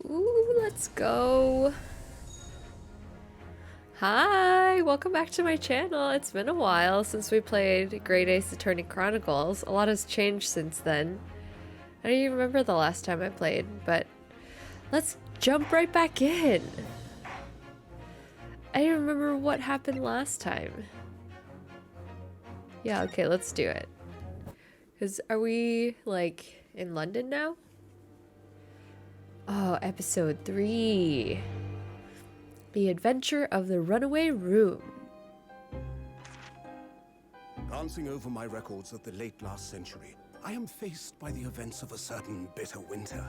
Ooh, let's go. Hi, welcome back to my channel. It's been a while since we played Great Ace Attorney Chronicles. A lot has changed since then. I don't even remember the last time I played, but let's jump right back in. I don't remember what happened last time. Yeah, okay, let's do it. Because are we, like, in London now? Oh, episode 3. The Adventure of the Runaway Room. Glancing over my records of the late last century, I am faced by the events of a certain bitter winter.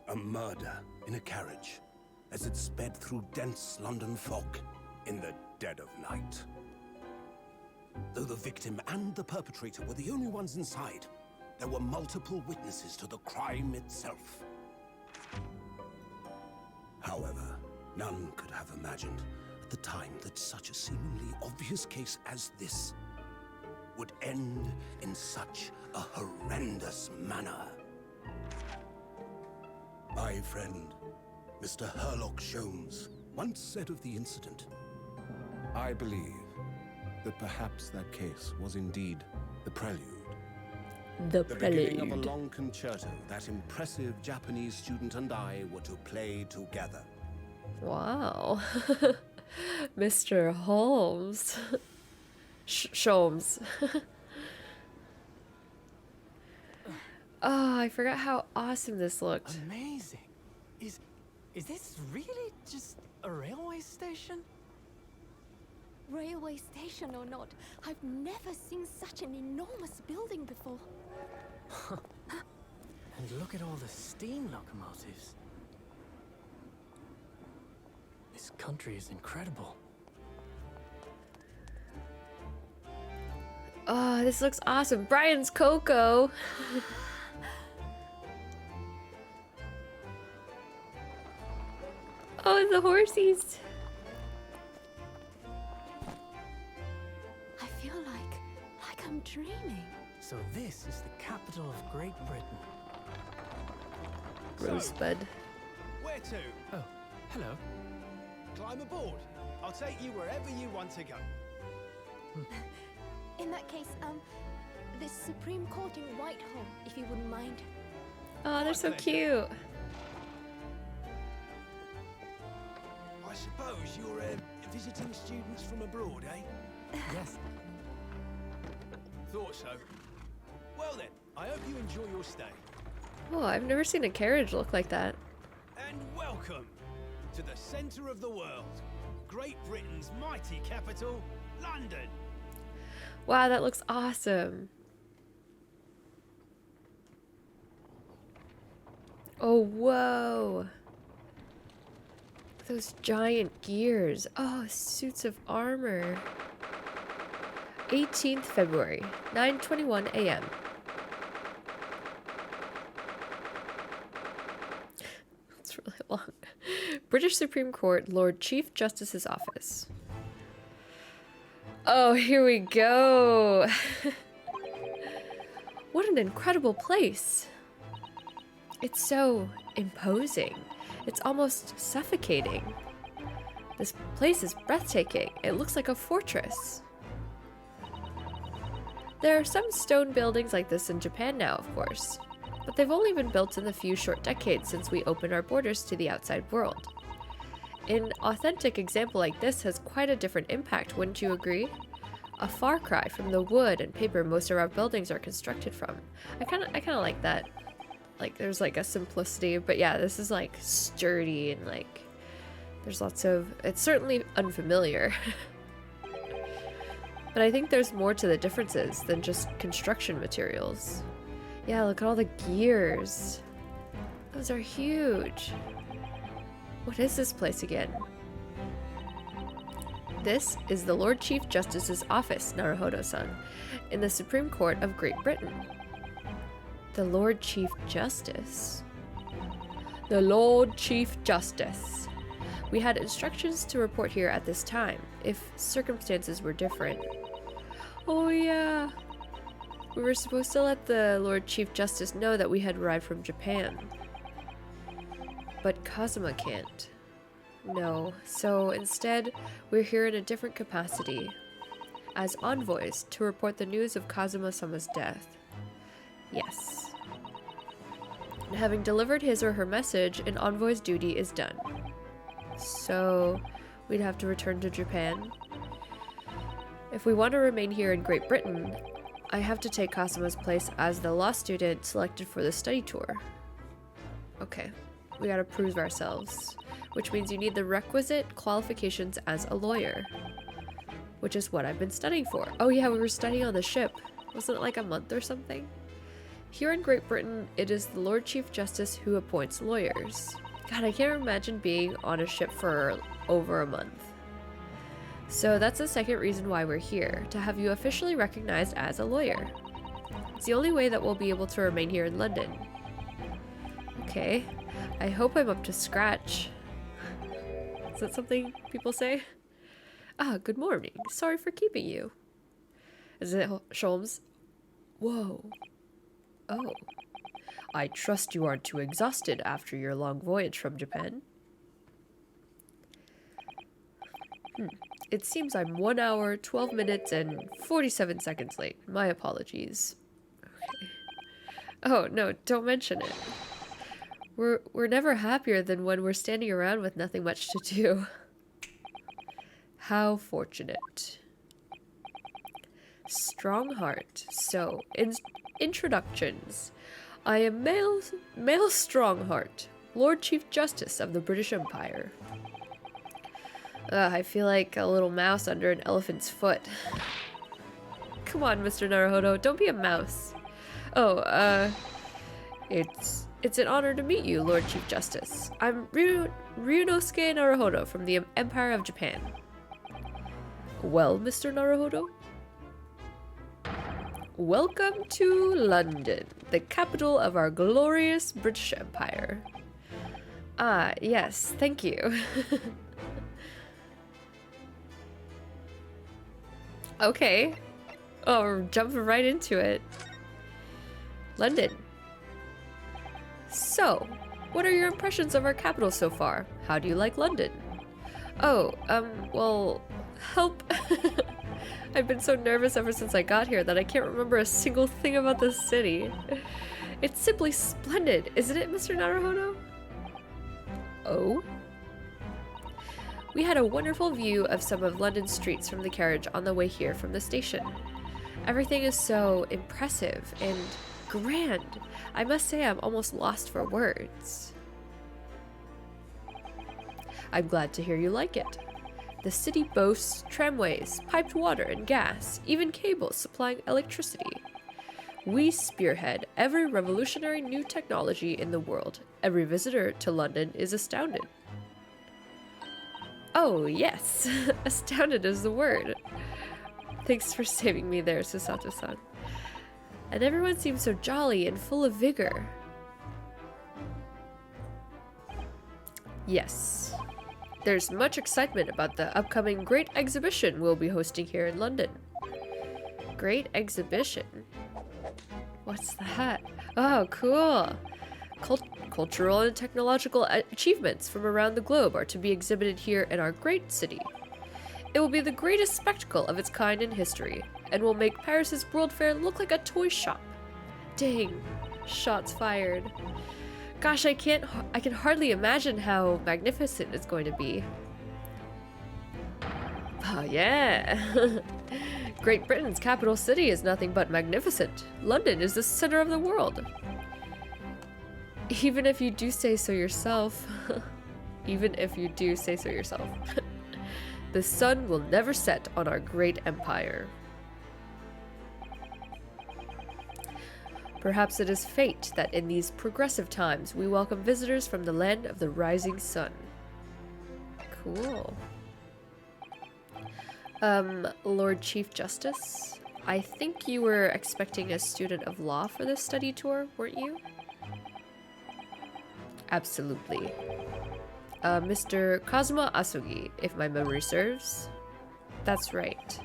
A murder in a carriage as it sped through dense London fog in the dead of night. Though the victim and the perpetrator were the only ones inside, there were multiple witnesses to the crime itself. However, none could have imagined at the time that such a seemingly obvious case as this would end in such a horrendous manner. My friend, Mr. Herlock Sholmes, once said of the incident, "I believe that perhaps that case was indeed the prelude. The beginning of a prelude. long concerto that impressive Japanese student and I were to play together." Wow. Mr. Holmes. Sholmes. Oh, I forgot how awesome this looked. Amazing. Is this really just a railway station? Railway station or not, I've never seen such an enormous building before. And look at all the steam locomotives. This country is incredible. Oh, this looks awesome. Brian's Coco. Oh, the horsies. I feel like I'm dreaming. So this is the capital of Great Britain. Rosebud. Where to? Oh, hello. Climb aboard. I'll take you wherever you want to go. In that case, the Supreme Court in Whitehall, if you wouldn't mind. Oh, they're so cute. I suppose you're visiting students from abroad, eh? Yes. Thought so. Well then, I hope you enjoy your stay. Oh, I've never seen a carriage look like that. And welcome to the centre of the world. Great Britain's mighty capital, London. Wow, that looks awesome. Oh, whoa. Those giant gears. Oh, suits of armor. 18th February, 9:21 a.m. That's really long. British Supreme Court, Lord Chief Justice's office. Oh, here we go. What an incredible place. It's so imposing. It's almost suffocating. This place is breathtaking. It looks like a fortress. There are some stone buildings like this in Japan now, of course, but they've only been built in the few short decades since we opened our borders to the outside world. An authentic example like this has quite a different impact, wouldn't you agree? A far cry from the wood and paper most of our buildings are constructed from. I kind of like that. Like, there's like a simplicity, but yeah, this is like sturdy and like there's lots of, it's certainly unfamiliar. But I think there's more to the differences than just construction materials. Yeah, look at all the gears. Those are huge. What is this place again? This is the Lord Chief Justice's office, Naruhodo-san, in the Supreme Court of Great Britain. The Lord Chief Justice? The Lord Chief Justice. We had instructions to report here at this time, if circumstances were different. Oh yeah! We were supposed to let the Lord Chief Justice know that we had arrived from Japan. But Kazuma can't. No, so instead, we're here in a different capacity, as envoys to report the news of Kazuma-sama's death. Yes. And having delivered his or her message, an envoy's duty is done. So, we'd have to return to Japan. If we want to remain here in Great Britain, I have to take Kazuma's place as the law student selected for the study tour. Okay, we gotta prove ourselves, which means you need the requisite qualifications as a lawyer, which is what I've been studying for. Oh yeah, we were studying on the ship. Wasn't it like a month or something? Here in Great Britain, it is the Lord Chief Justice who appoints lawyers. God, I can't imagine being on a ship for over a month. So that's the second reason why we're here, to have you officially recognized as a lawyer. It's the only way that we'll be able to remain here in London. Okay, I hope I'm up to scratch. Is that something people say? Ah, good morning. Sorry for keeping you. Is it Sholmes? Whoa. Oh. I trust you aren't too exhausted after your long voyage from Japan. It seems I'm 1 hour, 12 minutes, and 47 seconds late. My apologies. Okay. Oh, no, don't mention it. We're never happier than when we're standing around with nothing much to do. How fortunate. Strong heart. So, introductions. I am Male Strongheart, Lord Chief Justice of the British Empire. I feel like a little mouse under an elephant's foot. Come on, Mr. Naruhodo, don't be a mouse. Oh, it's an honor to meet you, Lord Chief Justice. I'm Ryunosuke Naruhodo from the Empire of Japan. Well, Mr. Naruhodo? Welcome to London, the capital of our glorious British Empire. Ah, yes, thank you. Okay. Oh, we're jumping right into it. London. So, what are your impressions of our capital so far? How do you like London? Oh, well, help. I've been so nervous ever since I got here that I can't remember a single thing about this city. It's simply splendid, isn't it, Mr. Naruhodo? Oh? We had a wonderful view of some of London's streets from the carriage on the way here from the station. Everything is so impressive and grand. I must say I'm almost lost for words. I'm glad to hear you like it. The city boasts tramways, piped water and gas, even cables supplying electricity. We spearhead every revolutionary new technology in the world. Every visitor to London is astounded. Oh, yes. Astounded is the word. Thanks for saving me there, Susato-san. And everyone seems so jolly and full of vigor. Yes. There's much excitement about the upcoming Great Exhibition we'll be hosting here in London. Great Exhibition? What's that? Oh, cool. Cultural and technological achievements from around the globe are to be exhibited here in our great city. It will be the greatest spectacle of its kind in history, and will make Paris's World Fair look like a toy shop. Dang, shots fired. Gosh, I can hardly imagine how magnificent it's going to be. Oh yeah. Great Britain's capital city is nothing but magnificent. London is the center of the world. Even if you do say so yourself. Even if you do say so yourself. The sun will never set on our great empire. Perhaps it is fate that in these progressive times we welcome visitors from the land of the rising sun. Cool. Lord Chief Justice, I think you were expecting a student of law for this study tour, weren't you? Absolutely. Mr. Kazuma Asugi, if my memory serves. That's right.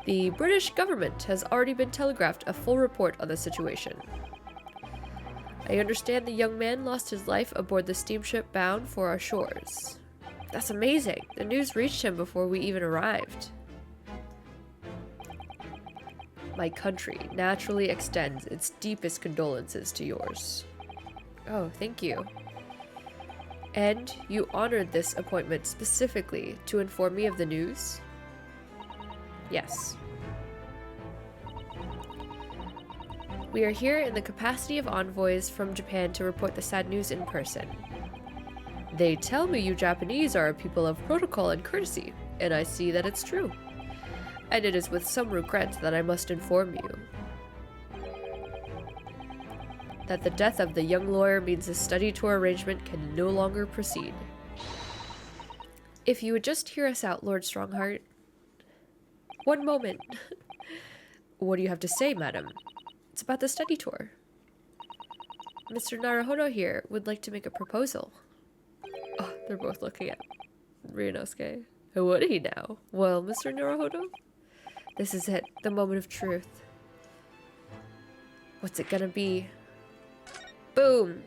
The British government has already been telegraphed a full report on the situation. I understand the young man lost his life aboard the steamship bound for our shores. That's amazing. The news reached him before we even arrived. My country naturally extends its deepest condolences to yours. Oh, thank you. And you honored this appointment specifically to inform me of the news? Yes. We are here in the capacity of envoys from Japan to report the sad news in person. They tell me you Japanese are a people of protocol and courtesy, and I see that it's true. And it is with some regret that I must inform you that the death of the young lawyer means the study tour arrangement can no longer proceed. If you would just hear us out, Lord Strongheart. One moment. What do you have to say, madam? It's about the study tour. Mr. Naruhodo here would like to make a proposal. Oh, they're both looking at Ryunosuke. Would he now? Well, Mr. Naruhodo? This is it, the moment of truth. What's it gonna be? Boom!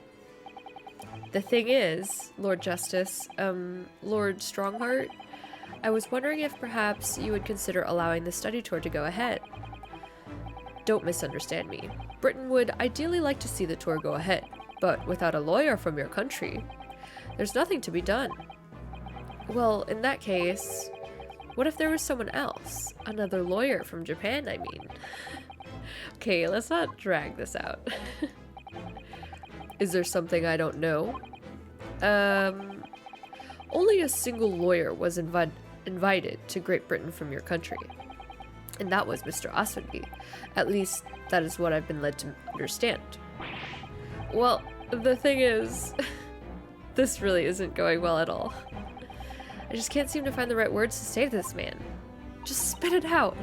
The thing is, Lord Justice, Lord Strongheart, I was wondering if perhaps you would consider allowing the study tour to go ahead. Don't misunderstand me. Britain would ideally like to see the tour go ahead, but without a lawyer from your country, there's nothing to be done. Well, in that case, what if there was someone else? Another lawyer from Japan, I mean. Okay, let's not drag this out. Is there something I don't know? Only a single lawyer was invited to Great Britain from your country. And that was Mr. Asugi. At least, that is what I've been led to understand. Well, the thing is, this really isn't going well at all. I just can't seem to find the right words to say to this man. Just spit it out.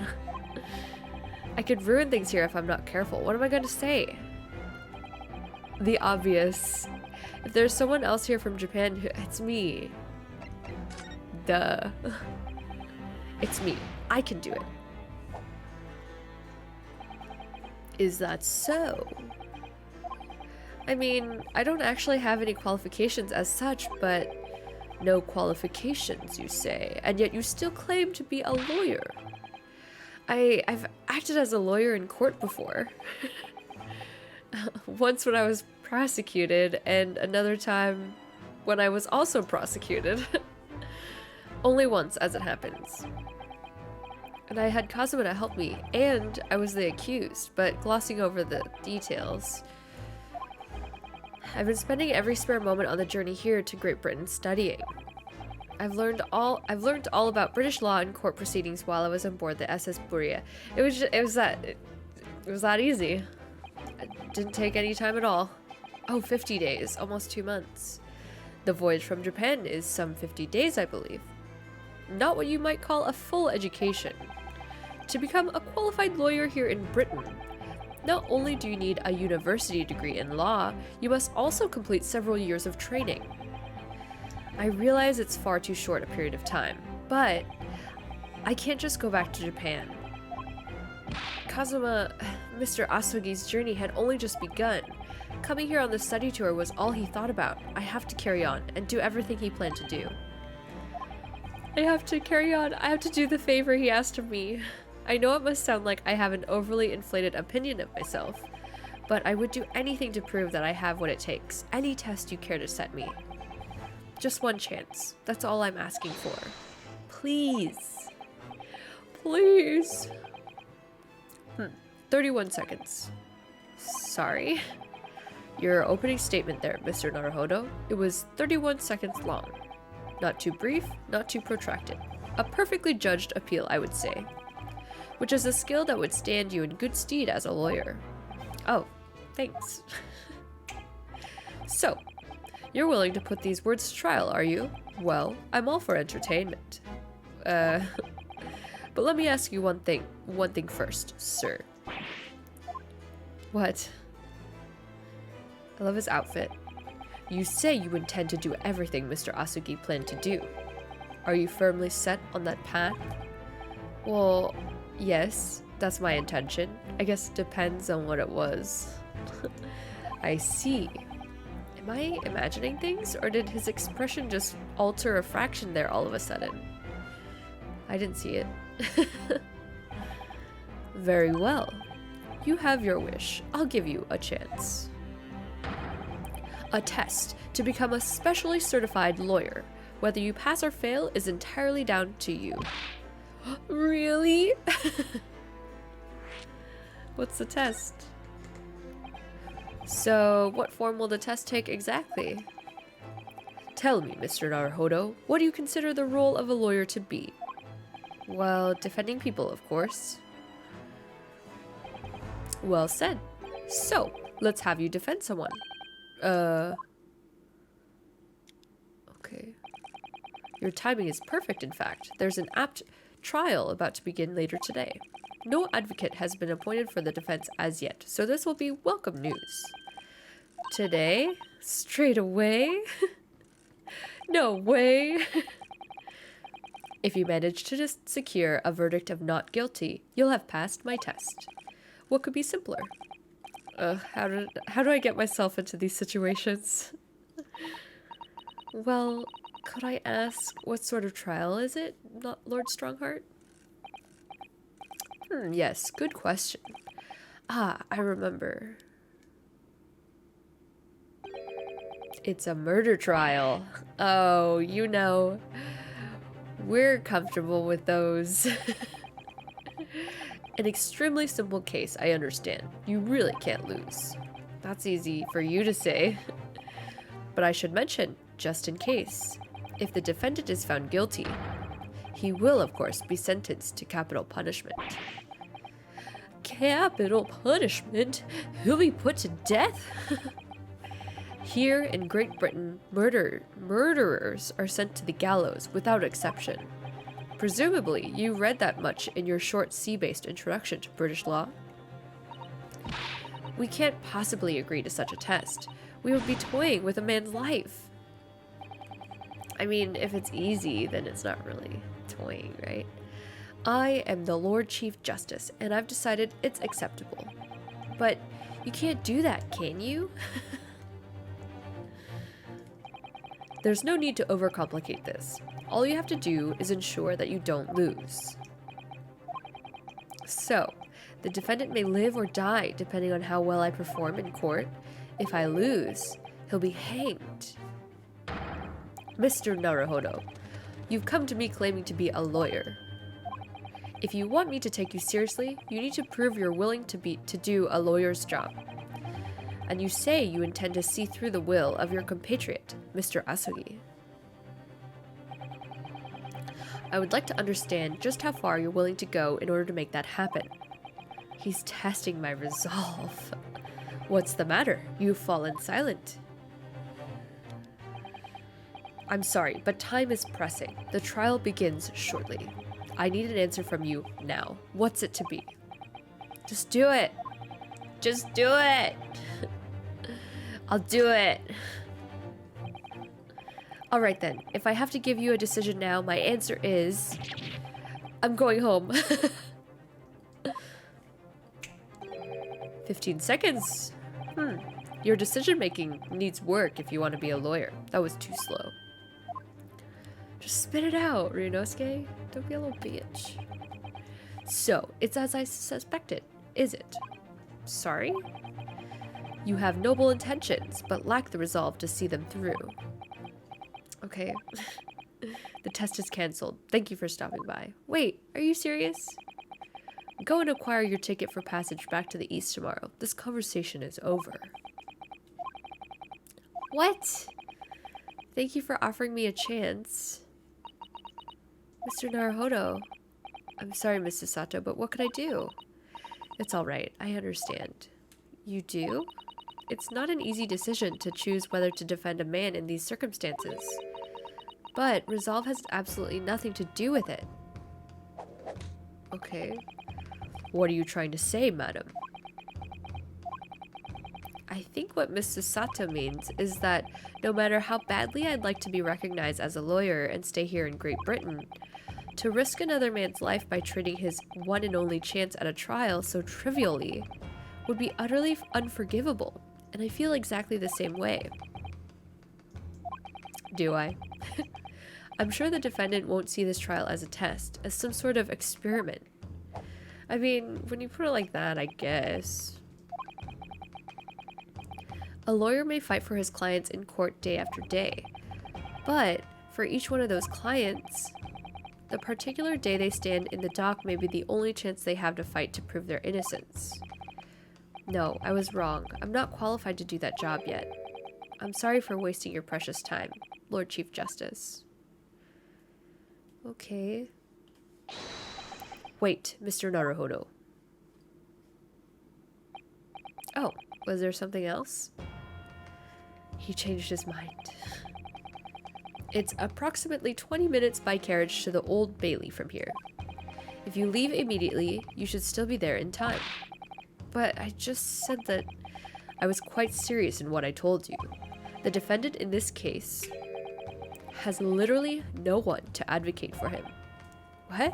I could ruin things here if I'm not careful. What am I going to say? The obvious. If there's someone else here from Japan, it's me. Duh. It's me. I can do it. Is that so? I mean, I don't actually have any qualifications as such, but no qualifications, you say, and yet you still claim to be a lawyer. I've acted as a lawyer in court before. Once when I was prosecuted, and another time when I was also prosecuted. Only once, as it happens. And I had Kazuma to help me, and I was the accused, but glossing over the details. I've been spending every spare moment on the journey here to Great Britain studying. I've learned all about British law and court proceedings while I was on board the SS Buria. It was that easy. It didn't take any time at all. Oh, 50 days, almost 2 months. The voyage from Japan is some 50 days, I believe. Not what you might call a full education. To become a qualified lawyer here in Britain, not only do you need a university degree in law, you must also complete several years of training. I realize it's far too short a period of time, but I can't just go back to Japan. Kazuma, Mr. Asugi's journey had only just begun. Coming here on the study tour was all he thought about. I have to carry on and do everything he planned to do. I have to carry on. I have to do the favor he asked of me. I know it must sound like I have an overly inflated opinion of myself, but I would do anything to prove that I have what it takes. Any test you care to set me. Just one chance. That's all I'm asking for. Please. Please. 31 seconds. Sorry. Your opening statement there, Mr. Naruhodo. It was 31 seconds long. Not too brief, not too protracted. A perfectly judged appeal, I would say. Which is a skill that would stand you in good stead as a lawyer. Oh, thanks. So, you're willing to put these words to trial, are you? Well, I'm all for entertainment. But let me ask you one thing first, sir. What? I love his outfit. You say you intend to do everything Mr. Asugi planned to do. Are you firmly set on that path? Well, yes, that's my intention. I guess it depends on what it was. I see. Am I imagining things, or did his expression just alter a fraction there all of a sudden? I didn't see it. Very well. You have your wish. I'll give you a chance. A test to become a specially certified lawyer. Whether you pass or fail is entirely down to you. Really? What's the test? So, what form will the test take exactly? Tell me, Mr. Naruhodo, what do you consider the role of a lawyer to be? Well, defending people, of course. Well said. So, let's have you defend someone. Okay. Your timing is perfect, in fact. There's an apt trial about to begin later today. No advocate has been appointed for the defense as yet, so this will be welcome news. Today? Straight away? No way! If you manage to just secure a verdict of not guilty, you'll have passed my test. What could be simpler? How do I get myself into these situations? Well, could I ask, what sort of trial is it, not Lord Strongheart? Yes, good question. Ah, I remember. It's a murder trial. Oh, you know, we're comfortable with those. An extremely simple case, I understand. You really can't lose. That's easy for you to say. But I should mention, just in case, if the defendant is found guilty, he will, of course, be sentenced to capital punishment. Capital punishment? He'll be put to death? Here in Great Britain, murderers are sent to the gallows without exception. Presumably, you read that much in your short C-based introduction to British law. We can't possibly agree to such a test. We would be toying with a man's life. I mean, if it's easy, then it's not really toying, right? I am the Lord Chief Justice, and I've decided it's acceptable. But you can't do that, can you? There's no need to overcomplicate this. All you have to do is ensure that you don't lose. So, the defendant may live or die depending on how well I perform in court. If I lose, he'll be hanged. Mr. Naruhodo, you've come to me claiming to be a lawyer. If you want me to take you seriously, you need to prove you're willing to do a lawyer's job. And you say you intend to see through the will of your compatriot, Mr. Asugi. I would like to understand just how far you're willing to go in order to make that happen. He's testing my resolve. What's the matter? You've fallen silent. I'm sorry, but time is pressing. The trial begins shortly. I need an answer from you now. What's it to be? Just do it. Just do it. I'll do it. Alright then, if I have to give you a decision now, my answer is... I'm going home. 15 seconds. Your decision making needs work if you want to be a lawyer. That was too slow. Just spit it out, Ryunosuke. Don't be a little bitch. So, it's as I suspected, is it? Sorry? You have noble intentions, but lack the resolve to see them through. Okay. The test is cancelled. Thank you for stopping by. Wait, are you serious? Go and acquire your ticket for passage back to the east tomorrow. This conversation is over. What? Thank you for offering me a chance. Mr. Naruhodo. I'm sorry, Mrs. Sato, but what could I do? It's alright, I understand. You do? It's not an easy decision to choose whether to defend a man in these circumstances. But resolve has absolutely nothing to do with it. Okay. What are you trying to say, madam? I think what Miss Susato means is that no matter how badly I'd like to be recognized as a lawyer and stay here in Great Britain, to risk another man's life by treating his one and only chance at a trial so trivially would be utterly unforgivable, and I feel exactly the same way. Do I? I'm sure the defendant won't see this trial as a test, as some sort of experiment. I mean, when you put it like that, I guess. A lawyer may fight for his clients in court day after day, but for each one of those clients, the particular day they stand in the dock may be the only chance they have to fight to prove their innocence. No, I was wrong. I'm not qualified to do that job yet. I'm sorry for wasting your precious time, Lord Chief Justice. Okay. Wait, Mr. Naruhodo. Oh, was there something else? He changed his mind. It's approximately 20 minutes by carriage to the Old Bailey from here. If you leave immediately, you should still be there in time. But I just said that I was quite serious in what I told you. The defendant in this case has literally no one to advocate for him. What?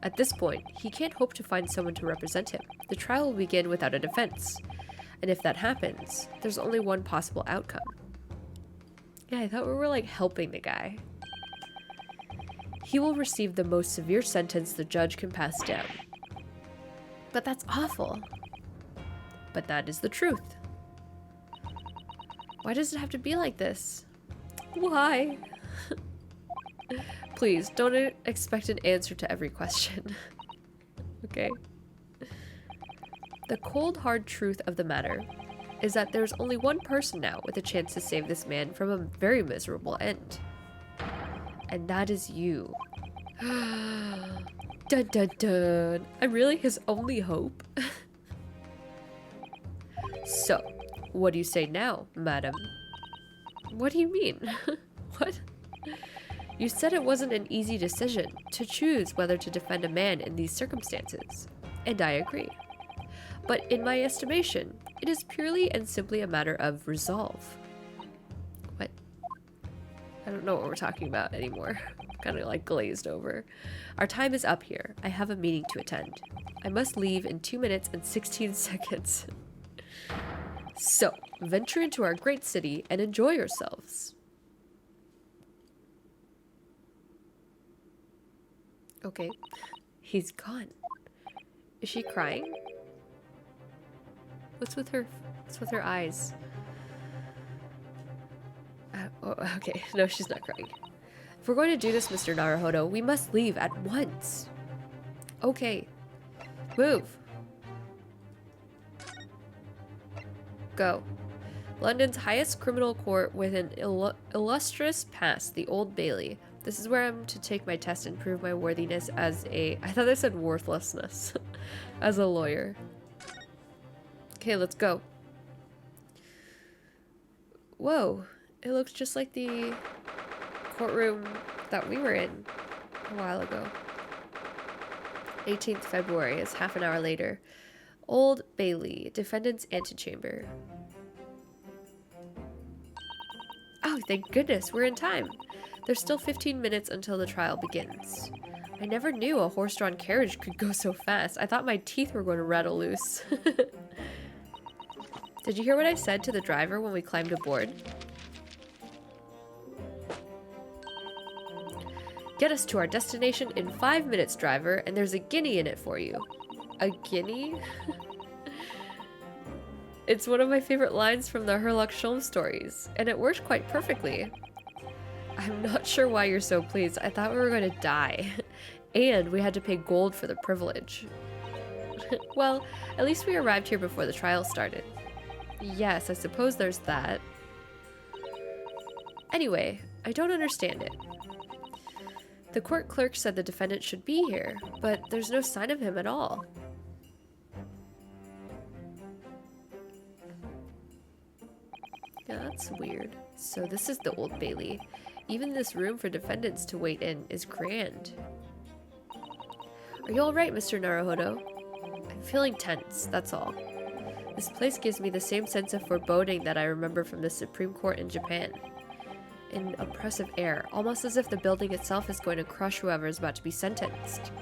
At this point, he can't hope to find someone to represent him. The trial will begin without a defense. And if that happens, there's only one possible outcome. Yeah, I thought we were like helping the guy. He will receive the most severe sentence the judge can pass down. But that's awful. But that is the truth. Why does it have to be like this? Why? Please, don't expect an answer to every question. Okay. The cold, hard truth of the matter is that there's only one person now with a chance to save this man from a very miserable end. And that is you. Dun dun dun. I'm really his only hope. So, what do you say now, madam? What do you mean? What? You said it wasn't an easy decision to choose whether to defend a man in these circumstances, and I agree. But in my estimation, it is purely and simply a matter of resolve. What? I don't know what we're talking about anymore. Kind of like glazed over. Our time is up here. I have a meeting to attend. I must leave in 2 minutes and 16 seconds. So, venture into our great city and enjoy yourselves. Okay. He's gone. Is she crying? What's with her eyes? Oh, okay. No, she's not crying. If we're going to do this, Mr. Naruhodo, we must leave at once. Okay. Move. Go. London's highest criminal court with an illustrious past, the Old Bailey. This is where I'm to take my test and prove my worthiness as a... I thought I said worthlessness. As a lawyer. Okay, let's go. Whoa. It looks just like the courtroom that we were in a while ago. 18th February is half an hour later. Old Bailey, defendant's antechamber. Oh, thank goodness, we're in time. There's still 15 minutes until the trial begins. I never knew a horse-drawn carriage could go so fast. I thought my teeth were going to rattle loose. Did you hear what I said to the driver when we climbed aboard? Get us to our destination in 5 minutes, driver, and there's a guinea in it for you. A guinea? It's one of my favorite lines from the Sherlock Holmes stories, and it worked quite perfectly. I'm not sure why you're so pleased. I thought we were going to die. And we had to pay gold for the privilege. Well, at least we arrived here before the trial started. Yes, I suppose there's that. Anyway, I don't understand it. The court clerk said the defendant should be here, but there's no sign of him at all. Yeah, that's weird. So this is the Old Bailey. Even this room for defendants to wait in is grand. Are you alright, Mr. Naruhodo? I'm feeling tense, that's all. This place gives me the same sense of foreboding that I remember from the Supreme Court in Japan. An oppressive air, almost as if the building itself is going to crush whoever is about to be sentenced.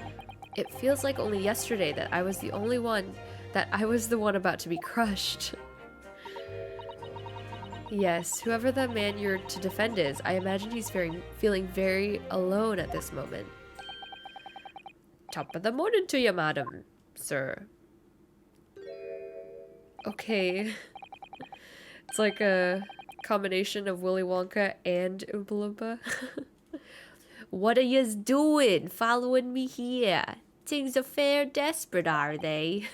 It feels like only yesterday that I was the one about to be crushed. Yes, whoever the man you're to defend is, I imagine he's feeling very alone at this moment. Top of the morning to you, madam, sir. Okay. It's like a combination of Willy Wonka and Oompa Loompa. What are yous doing following me here? Things are fair desperate, are they?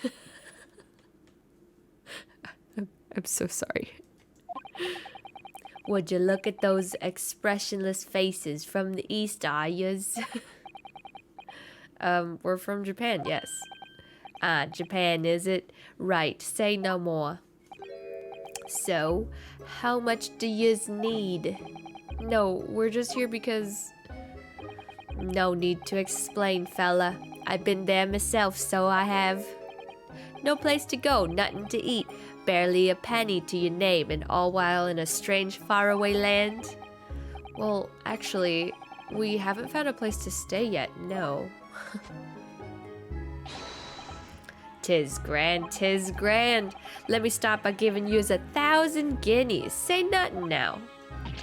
I'm so sorry. Would you look at those expressionless faces from the east, are yous? We're from Japan, yes. Ah, Japan, is it? Right, say no more. So, how much do yous need? No, we're just here because... No need to explain, fella. I've been there myself, so I have. No place to go, nothing to eat, barely a penny to your name, and all while in a strange faraway land? Well, actually, we haven't found a place to stay yet, no. 'Tis grand, 'tis grand. Let me start by giving yous 1,000 guineas. Say nothing now.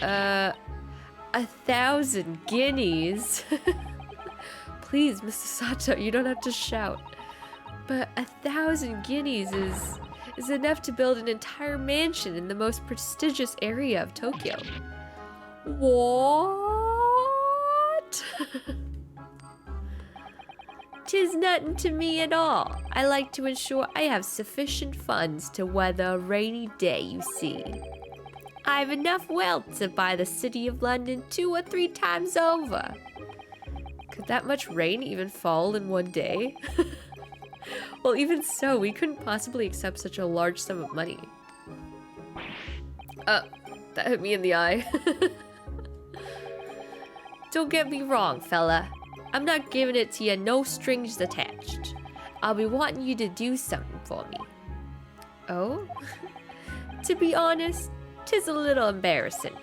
1,000 guineas? Please, Mr. Sato, you don't have to shout. But 1,000 guineas is enough to build an entire mansion in the most prestigious area of Tokyo. What? 'Tis nothing to me at all. I like to ensure I have sufficient funds to weather a rainy day, you see. I've enough wealth to buy the city of London 2 or 3 times over. Could that much rain even fall in one day? Well, even so, we couldn't possibly accept such a large sum of money. That hit me in the eye. Don't get me wrong, fella. I'm not giving it to you, no strings attached. I'll be wanting you to do something for me. Oh? To be honest, 'tis a little embarrassing.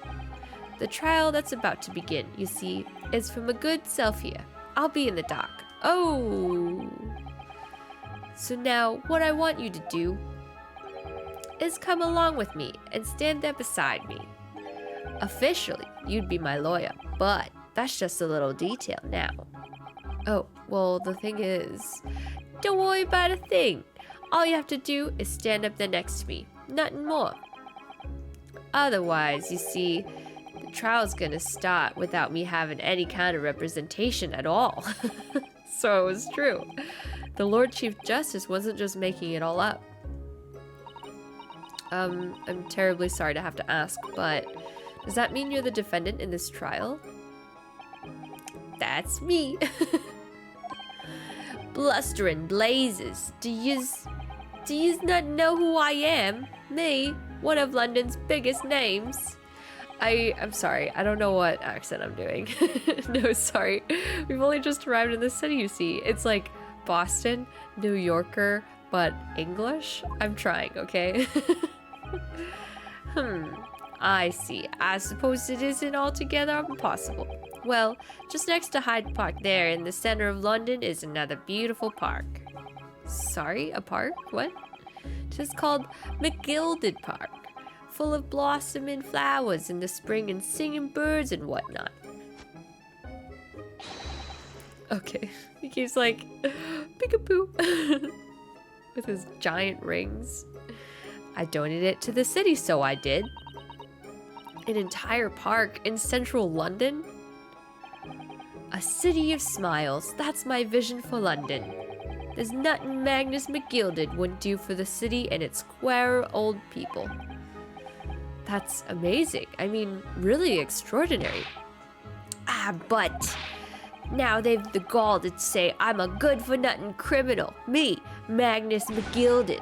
The trial that's about to begin, you see, is from a good self here. I'll be in the dock. Oh. So now, what I want you to do is come along with me and stand there beside me. Officially, you'd be my lawyer, but that's just a little detail now. Oh, well, the thing is, don't worry about a thing. All you have to do is stand up there next to me, nothing more. Otherwise, you see, the trial's gonna start without me having any kind of representation at all. So it was true. The Lord Chief Justice wasn't just making it all up. I'm terribly sorry to have to ask, but does that mean you're the defendant in this trial? That's me. Blustering blazes. Do yous not know who I am? Me, one of London's biggest names. I'm sorry, I don't know what accent I'm doing. No, sorry. We've only just arrived in the city, you see. It's like Boston, New Yorker, but English? I'm trying, okay? I see. I suppose it isn't altogether impossible. Well, just next to Hyde Park there in the center of London is another beautiful park. Sorry, a park? What? It's called McGilded Park, full of blossoming flowers in the spring and singing birds and whatnot. Okay, he keeps like, peekaboo, with his giant rings. I donated it to the city, so I did. An entire park in central London? A city of smiles, that's my vision for London. There's nothing Magnus McGilded wouldn't do for the city and its queer old people. That's amazing. I mean, really extraordinary. Ah, but now they've the gall to say I'm a good-for-nothing criminal. Me, Magnus McGilded.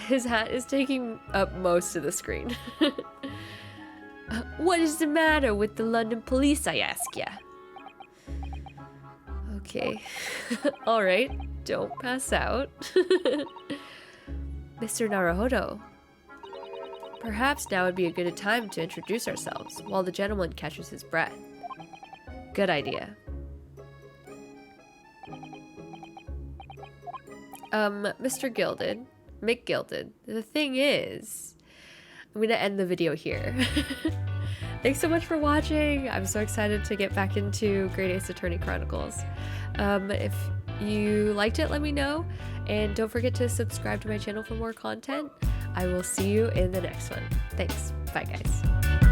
His hat is taking up most of the screen. What is the matter with the London police, I ask ya? Okay. Alright, don't pass out. Mr. Naruhodo. Perhaps now would be a good time to introduce ourselves while the gentleman catches his breath. Good idea. Mr. Gilded, Mick Gilded, the thing is, I'm gonna end the video here. Thanks so much for watching. I'm so excited to get back into Great Ace Attorney Chronicles. If you liked it, let me know. And don't forget to subscribe to my channel for more content. I will see you in the next one. Thanks. Bye, guys.